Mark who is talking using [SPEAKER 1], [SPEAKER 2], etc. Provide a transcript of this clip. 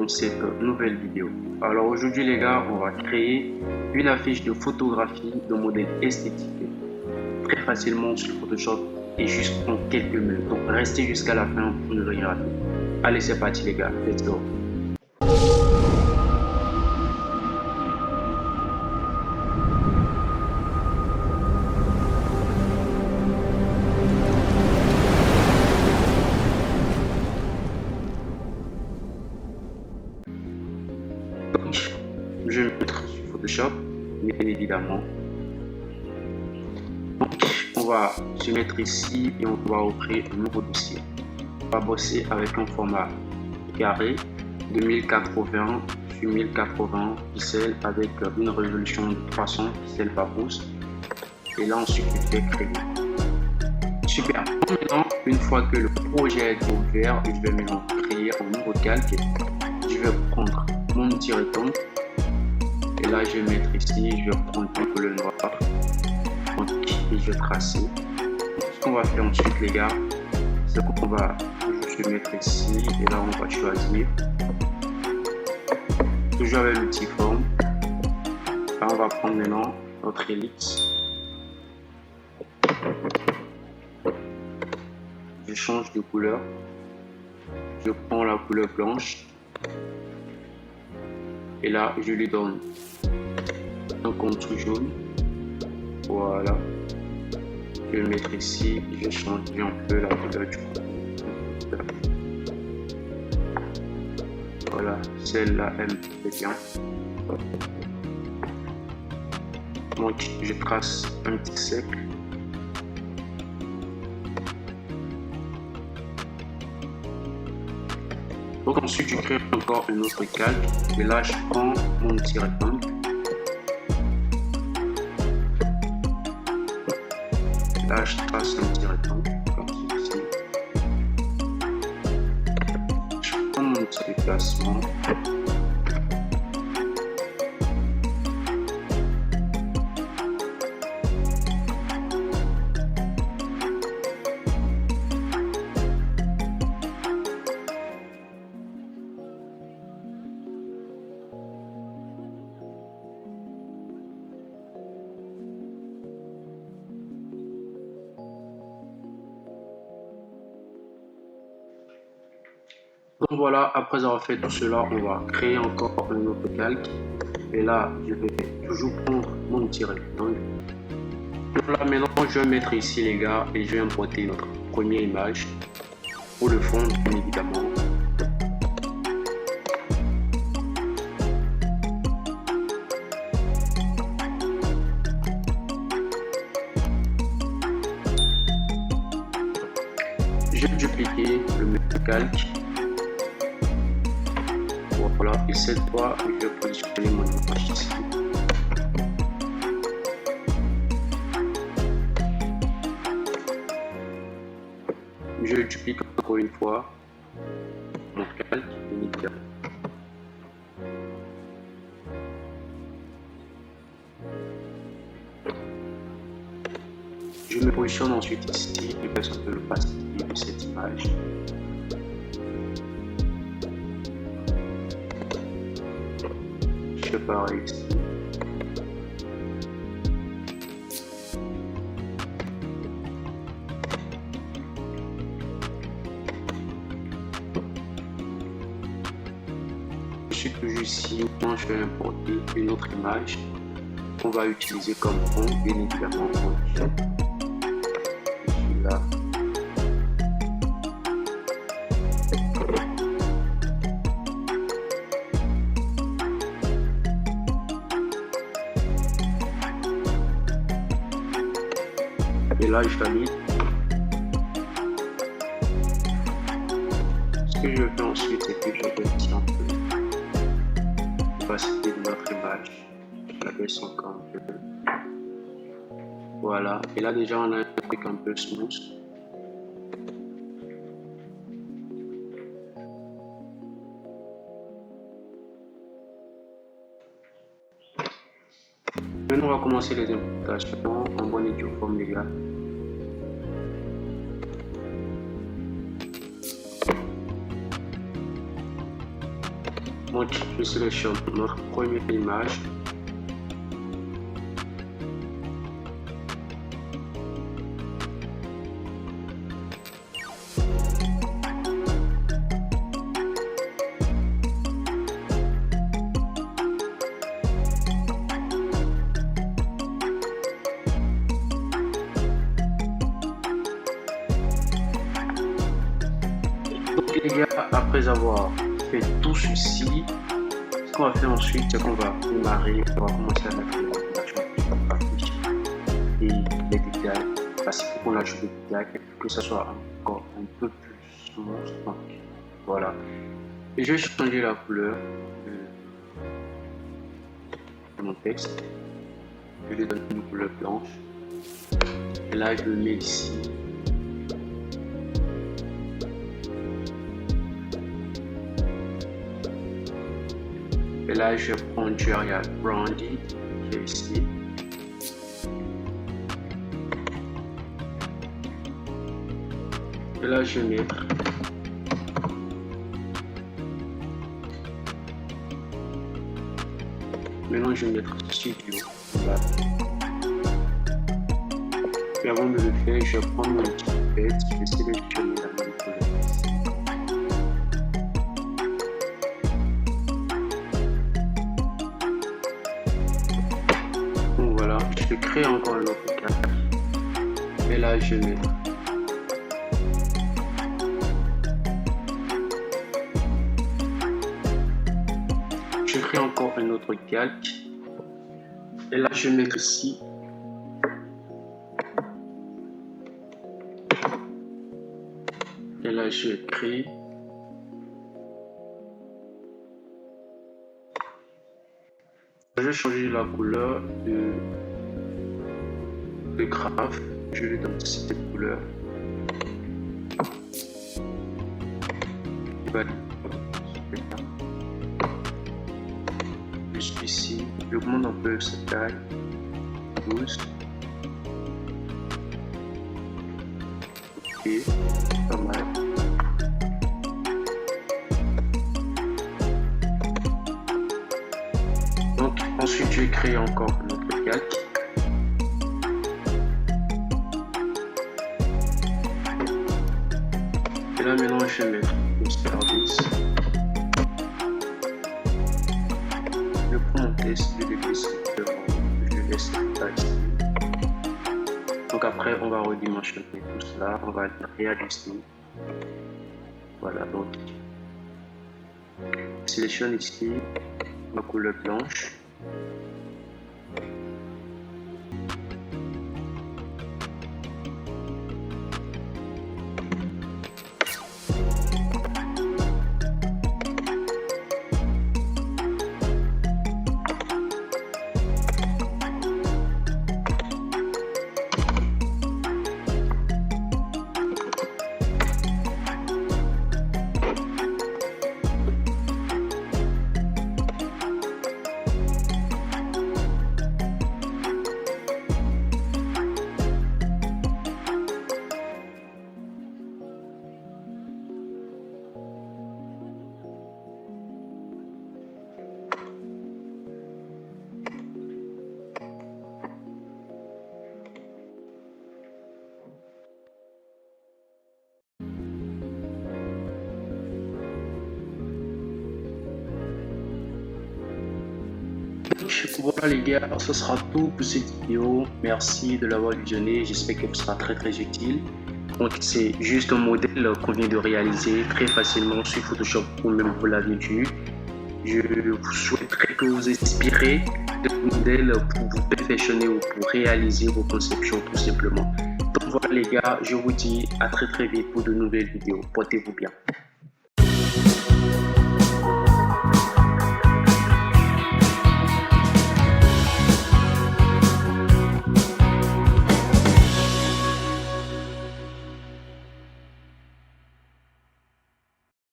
[SPEAKER 1] dans cette nouvelle vidéo. Alors aujourd'hui les gars, on va créer une affiche de photographie de modèle esthétique très facilement sur Photoshop et juste en quelques minutes. Donc restez jusqu'à la fin pour ne rien rater. Allez, c'est parti les gars, let's go. Je vais mettre sur Photoshop, bien évidemment. Donc, on va se mettre ici et on va ouvrir un nouveau dossier. On va bosser avec un format carré de 1080 sur 1080 pixels avec une résolution de 300 pixels par pouce. Et là, ensuite, je fais créer. Super. Maintenant, une fois que le projet est ouvert, je vais maintenant créer un nouveau calque. Je vais prendre mon petit rectangle. Et là, je vais mettre ici, je vais prendre une couleur noire et je vais tracer. Ce qu'on va faire ensuite, les gars, c'est qu'on va juste le mettre ici et là, on va choisir. Toujours avec l'outil forme. Là, on va prendre maintenant notre ellipse. Je change de couleur. Je prends la couleur blanche. Et là, je lui donne un contour jaune. Voilà. Je vais le mettre ici. Je vais changer un peu la couleur du contour. Voilà, celle-là, elle me fait bien. Donc, je trace un petit cercle. Donc ensuite, je crée encore un autre calque. Et là, je prends mon petit rectangle. Là, je trace un petit rectangle, comme ceci. Je prends mon petit déplacement. Donc voilà, après avoir fait tout cela, on va créer encore un autre calque. Et là, je vais toujours prendre mon petit rectangle. Donc là, maintenant, je vais mettre ici, les gars, et je vais importer notre première image pour le fond, bien évidemment. Je vais dupliquer le même calque. Voilà, et cette fois, je vais positionner mon image ici. Je duplique encore une fois mon calque, évidemment. Je me positionne ensuite ici et baisse un peu l'opacité de cette image. Je fais pareil ici. Je suis toujours ici. Maintenant, je vais importer une autre image qu'on va utiliser comme fond, bien évidemment. Là. Et là, je valide. Ce que je fais ensuite, c'est que je baisse un peu l'opacité de notre image. Je la baisse encore un peu. Voilà. Et là, déjà, on a un truc un peu smooth. Maintenant, on va commencer les importations en bonne et due forme, les gars. Donc, je sélectionne notre première image. Donc les gars, après avoir fait tout ceci, ce qu'on va faire ensuite, c'est qu'on va démarrer, on va commencer à mettre l'information graphique et les détails, parce qu'il faut qu'on ajoute des détails, que ça soit encore un peu plus monstrueux. Voilà. Et je vais changer la couleur de mon texte. Je lui donne une couleur blanche. Et là, je le mets ici. Et là, je prends du Arial Brandy qui est ici. Et là, je vais mettre maintenant, je vais mettre Studio. Là. Et avant de le faire, je vais prendre mon étiquette, je vais sélectionner la même couleur. Donc voilà, je vais créer encore un autre calque. Et là, je vais mettre je crée encore un autre calque. Et là, je vais mettre ici et là, je crée je vais changer la couleur de graphe. Je lui donne cette couleur. Juste ici, j'augmente un peu sa taille. 12. Ok, pas mal. Donc ensuite je vais créer encore un autre calque. Et là maintenant je vais mettre le service. Je prends mon test, je le laisse là ici. Donc après on va redimensionner tout cela, on va réajuster. Voilà, donc je sélectionne ici ma couleur blanche. Voilà les gars, ce sera tout pour cette vidéo. Merci de l'avoir visionné, j'espère qu'elle sera très utile. Donc c'est juste un modèle qu'on vient de réaliser très facilement sur Photoshop ou même vous l'avez vu. Je vous souhaiterais que vous inspirez de ce modèle pour vous perfectionner ou pour réaliser vos conceptions tout simplement. Donc voilà les gars, je vous dis à très vite pour de nouvelles vidéos. Portez-vous bien.